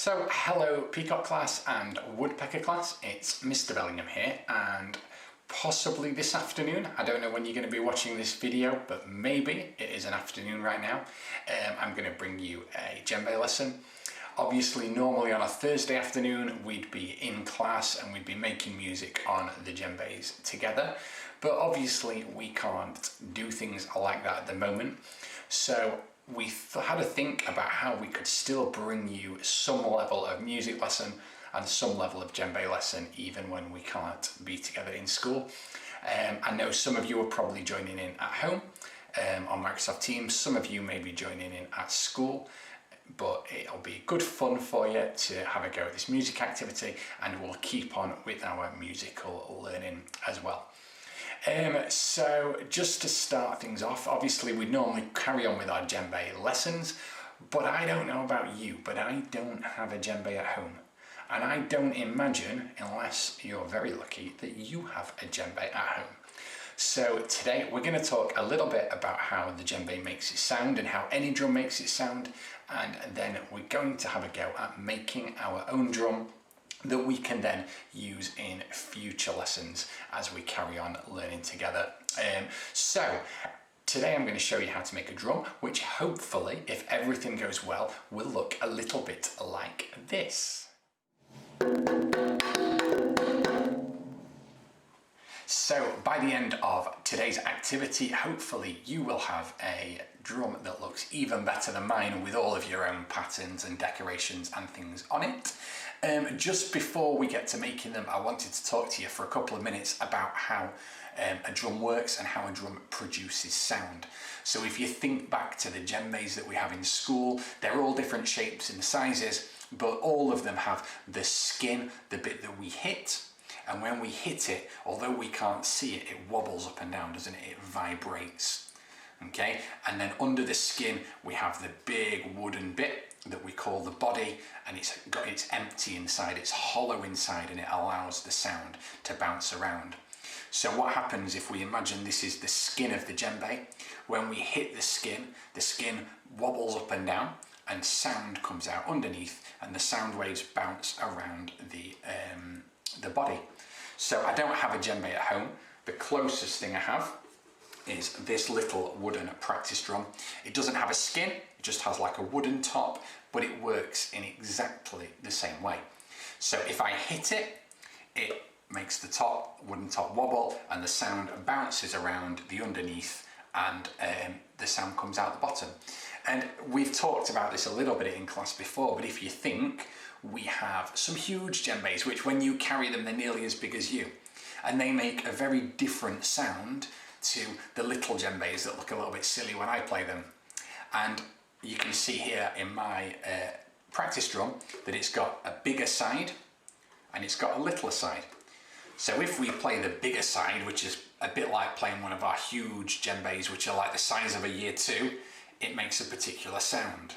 So hello Peacock class and Woodpecker class, it's Mr. Bellingham here, and possibly this afternoon, I don't know when you're going to be watching this video, but maybe it is an afternoon right now, I'm going to bring you a djembe lesson. Obviously normally on a Thursday afternoon we'd be in class and we'd be making music on the djembes together, but obviously we can't do things like that at the moment, so we had to think about how we could still bring you some level of music lesson and some level of djembe lesson even when we can't be together in school. I know some of you are probably joining in at home on Microsoft Teams, some of you may be joining in at school, but it'll be good fun for you to have a go at this music activity, and we'll keep on with our musical learning as well. So just to start things off, obviously we normally carry on with our djembe lessons, but I don't know about you, but I don't have a djembe at home. And I don't imagine, unless you're very lucky, that you have a djembe at home. So today we're going to talk a little bit about how the djembe makes it sound and how any drum makes it sound, and then we're going to have a go at making our own drum that we can then use in future lessons as we carry on learning together. So today I'm going to show you how to make a drum, which hopefully, if everything goes well, will look a little bit like this. So by the end of today's activity, hopefully you will have a drum that looks even better than mine with all of your own patterns and decorations and things on it. Just before we get to making them, I wanted to talk to you for a couple of minutes about how a drum works and how a drum produces sound. So if you think back to the djembes that we have in school, they're all different shapes and sizes, but all of them have the skin, the bit that we hit. And when we hit it, although we can't see it, it wobbles up and down, doesn't it? It vibrates. Okay, and then under the skin we have the big wooden bit that we call the body, and it's empty inside, it's hollow inside, and it allows the sound to bounce around. So what happens if we imagine this is the skin of the djembe? When we hit the skin wobbles up and down and sound comes out underneath, and the sound waves bounce around the body. So I don't have a djembe at home. The closest thing I have is this little wooden practice drum. It doesn't have a skin, it just has like a wooden top, but it works in exactly the same way. So if I hit it, it makes the wooden top wobble, and the sound bounces around the underneath, and the sound comes out the bottom. And we've talked about this a little bit in class before, but if you think, we have some huge djembes, which when you carry them, they're nearly as big as you. And they make a very different sound to the little djembes that look a little bit silly when I play them. And you can see here in my practice drum that it's got a bigger side and it's got a littler side. So if we play the bigger side, which is a bit like playing one of our huge djembes, which are like the size of a year 2, it makes a particular sound.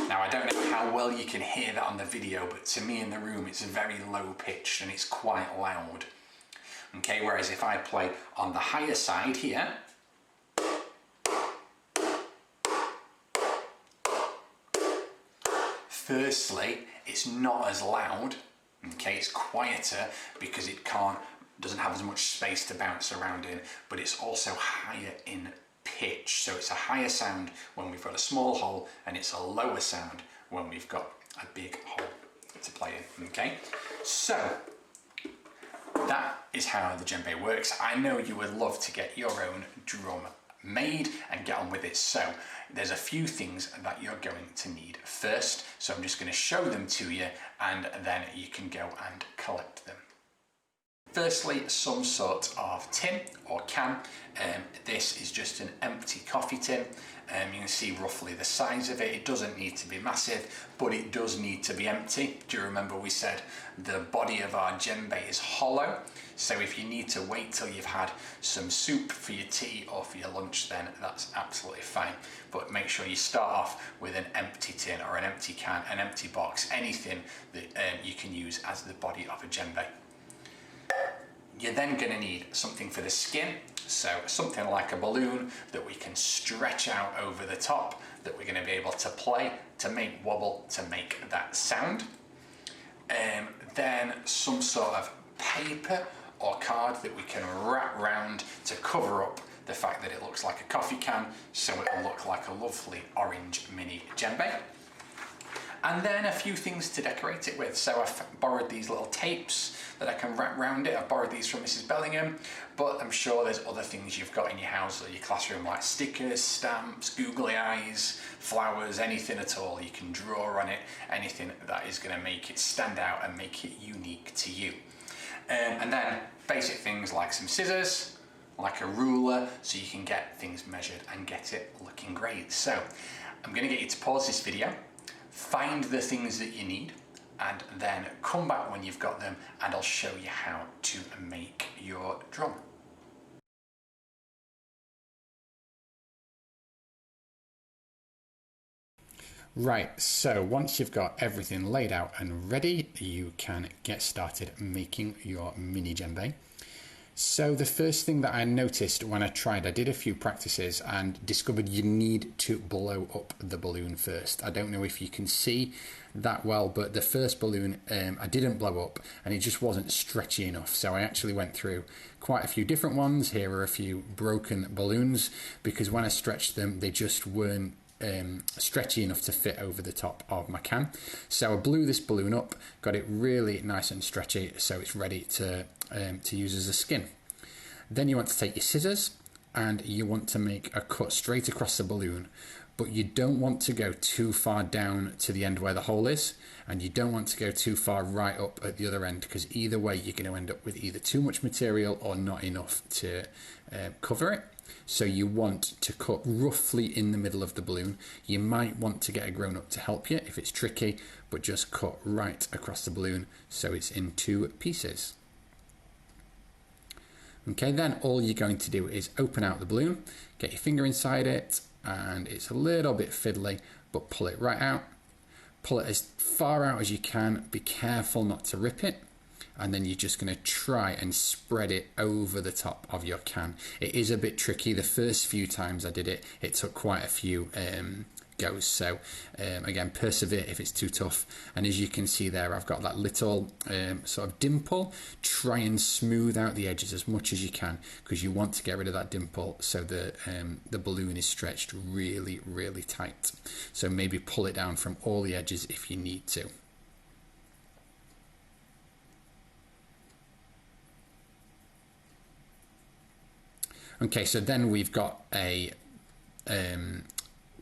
Now, I don't know how well you can hear that on the video, but to me in the room it's very low pitched and it's quite loud. Okay, whereas if I play on the higher side here, firstly, it's not as loud, okay, it's quieter because it doesn't have as much space to bounce around in, but it's also higher in pitch. So it's a higher sound when we've got a small hole, and it's a lower sound when we've got a big hole to play in, okay? So that is how the djembe works. I know you would love to get your own drum made and get on with it, so there's a few things that you're going to need first, so I'm just going to show them to you and then you can go and collect them. Firstly, some sort of tin or can. This is just an empty coffee tin. You can see roughly the size of it. It doesn't need to be massive, but it does need to be empty. Do you remember we said the body of our djembe is hollow? So if you need to wait till you've had some soup for your tea or for your lunch, then that's absolutely fine. But make sure you start off with an empty tin or an empty can, an empty box, anything that you can use as the body of a djembe. You're then going to need something for the skin, so something like a balloon that we can stretch out over the top, that we're going to be able to play, to make wobble, to make that sound. Then some sort of paper or card that we can wrap round to cover up the fact that it looks like a coffee can, so it'll look like a lovely orange mini djembe. And then a few things to decorate it with. So I've borrowed these little tapes that I can wrap around it. I've borrowed these from Mrs. Bellingham, but I'm sure there's other things you've got in your house or your classroom, like stickers, stamps, googly eyes, flowers, anything at all. You can draw on it, anything that is going to make it stand out and make it unique to you. And then basic things like some scissors, like a ruler, so you can get things measured and get it looking great. So I'm going to get you to pause this video, find the things that you need, and then come back when you've got them and I'll show you how to make your drum. Right, so once you've got everything laid out and ready, you can get started making your mini djembe. So the first thing that I noticed when I did a few practices and discovered you need to blow up the balloon first. I don't know if you can see that well, but the first balloon I didn't blow up and it just wasn't stretchy enough. So I actually went through quite a few different ones. Here are a few broken balloons because when I stretched them, they just weren't stretchy enough to fit over the top of my can. So I blew this balloon up, got it really nice and stretchy, so it's ready to use as a skin. Then you want to take your scissors and you want to make a cut straight across the balloon, but you don't want to go too far down to the end where the hole is, and you don't want to go too far right up at the other end, because either way you're going to end up with either too much material or not enough to cover it. So you want to cut roughly in the middle of the balloon. You might want to get a grown-up to help you if it's tricky, but just cut right across the balloon so it's in two pieces. Okay, then all you're going to do is open out the balloon, get your finger inside it, and it's a little bit fiddly, but pull it right out. Pull it as far out as you can, be careful not to rip it, and then you're just going to try and spread it over the top of your can. It is a bit tricky. The first few times I did it, it took quite a few goes, so again, persevere if it's too tough. And as you can see there, I've got that little sort of dimple. Try and smooth out the edges as much as you can, because you want to get rid of that dimple so the balloon is stretched really, really tight. So maybe pull it down from all the edges if you need to. Okay, so then we've got a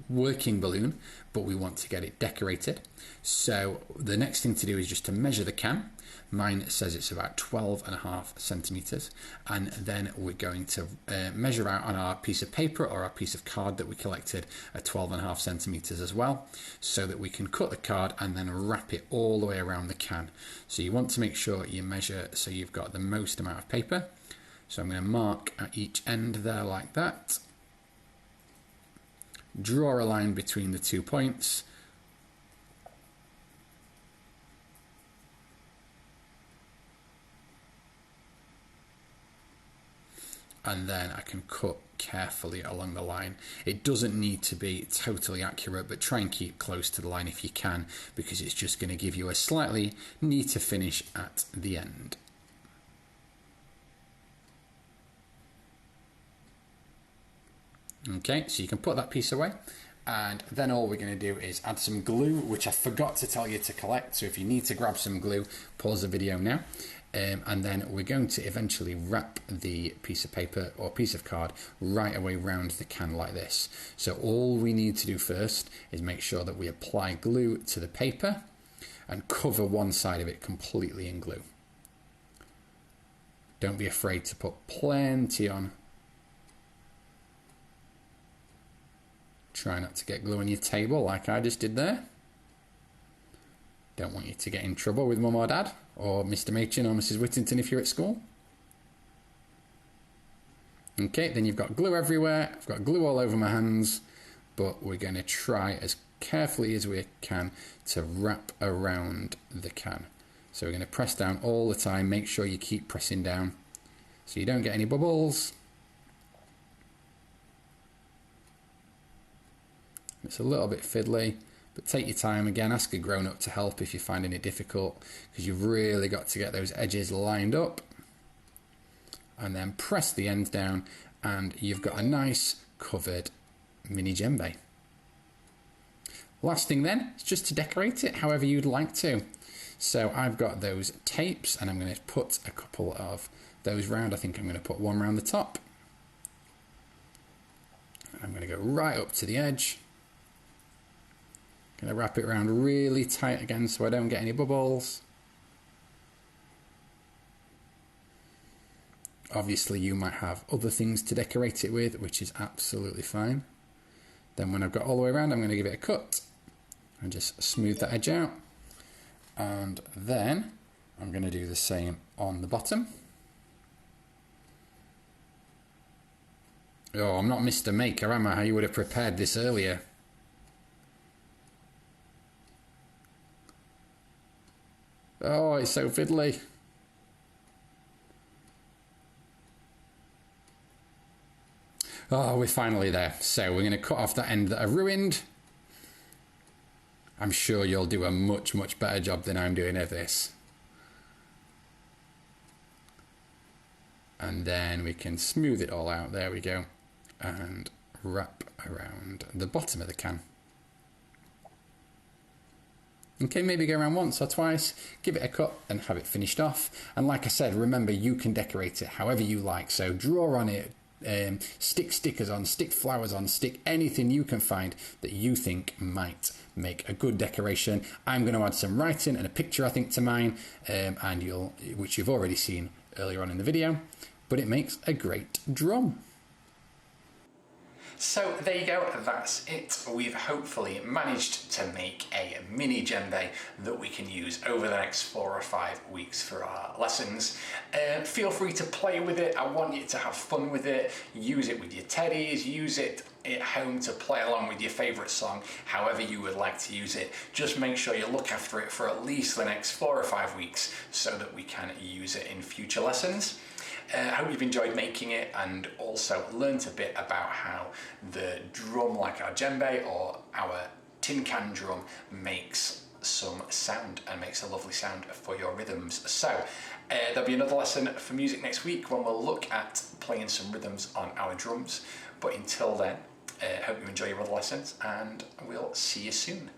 working balloon, but we want to get it decorated. So the next thing to do is just to measure the can. Mine says it's about 12.5 centimeters, and then we're going to measure out on our piece of paper or our piece of card that we collected at 12.5 centimeters as well, so that we can cut the card and then wrap it all the way around the can. So you want to make sure you measure so you've got the most amount of paper. So I'm going to mark at each end there like that. Draw a line between the 2 points. And then I can cut carefully along the line. It doesn't need to be totally accurate, but try and keep close to the line if you can, because it's just going to give you a slightly neater finish at the end. Okay, so you can put that piece away, and then all we're going to do is add some glue, which I forgot to tell you to collect. So if you need to grab some glue, pause the video now, and then we're going to eventually wrap the piece of paper or piece of card right away round the can like this. So all we need to do first is make sure that we apply glue to the paper and cover one side of it completely in glue. Don't be afraid to put plenty on. Try not to get glue on your table like I just did there. Don't want you to get in trouble with Mum or Dad, or Mr. Machin or Mrs. Whittington if you're at school. Okay, then you've got glue everywhere. I've got glue all over my hands, but we're going to try as carefully as we can to wrap around the can. So we're going to press down all the time. Make sure you keep pressing down. so you don't get any bubbles. It's a little bit fiddly, but take your time. Again, ask a grown-up to help if you're finding it difficult, because you've really got to get those edges lined up. And then press the ends down and you've got a nice covered mini djembe. Last thing then is just to decorate it however you'd like to. So I've got those tapes and I'm going to put a couple of those round. I think I'm going to put one round the top. I'm going to go right up to the edge. Going to wrap it around really tight again so I don't get any bubbles. Obviously you might have other things to decorate it with, which is absolutely fine. Then when I've got all the way around, I'm going to give it a cut and just smooth that edge out. And then I'm going to do the same on the bottom. Oh, I'm not Mr. Maker, am I? You would have prepared this earlier. Oh, it's so fiddly. Oh, we're finally there. So we're going to cut off that end that I ruined. I'm sure you'll do a much, much better job than I'm doing of this. And then we can smooth it all out. There we go. And wrap around the bottom of the can. Okay, maybe go around once or twice, give it a cut and have it finished off. And like I said, remember you can decorate it however you like. So draw on it, stick stickers on, stick flowers on, stick anything you can find that you think might make a good decoration. I'm going to add some writing and a picture, I think, to mine, which you've already seen earlier on in the video, but it makes a great drum. So there you go, that's it. We've hopefully managed to make a mini djembe that we can use over the next 4 or 5 weeks for our lessons. Feel free to play with it. I want you to have fun with it. Use it with your teddies, use it at home to play along with your favourite song, however you would like to use it. Just make sure you look after it for at least the next 4 or 5 weeks so that we can use it in future lessons. I hope you've enjoyed making it and also learnt a bit about how the drum, like our djembe or our tin can drum, makes some sound and makes a lovely sound for your rhythms. So there'll be another lesson for music next week when we'll look at playing some rhythms on our drums. But until then, hope you enjoy your other lessons and we'll see you soon.